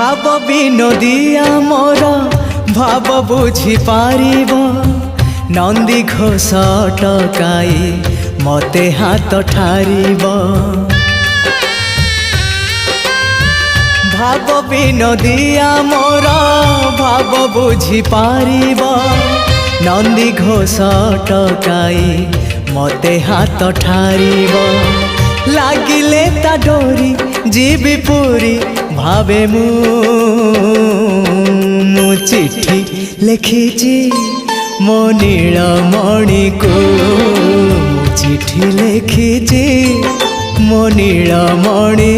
भाव विनोदिया मोर भाव बुझी पारिब नंदी घोष टकाई मते हाथ ठारिब भाव विनोदिया मोर भाव बुझी पारिब नंदी घोष टकाई मते हाथ ठारिब लागिले ता डोरी जीवी पूरी भावे मु चिट्ठी लिखिची मो नीलमणि को चिट्ठी लिखिची मो नीलमणि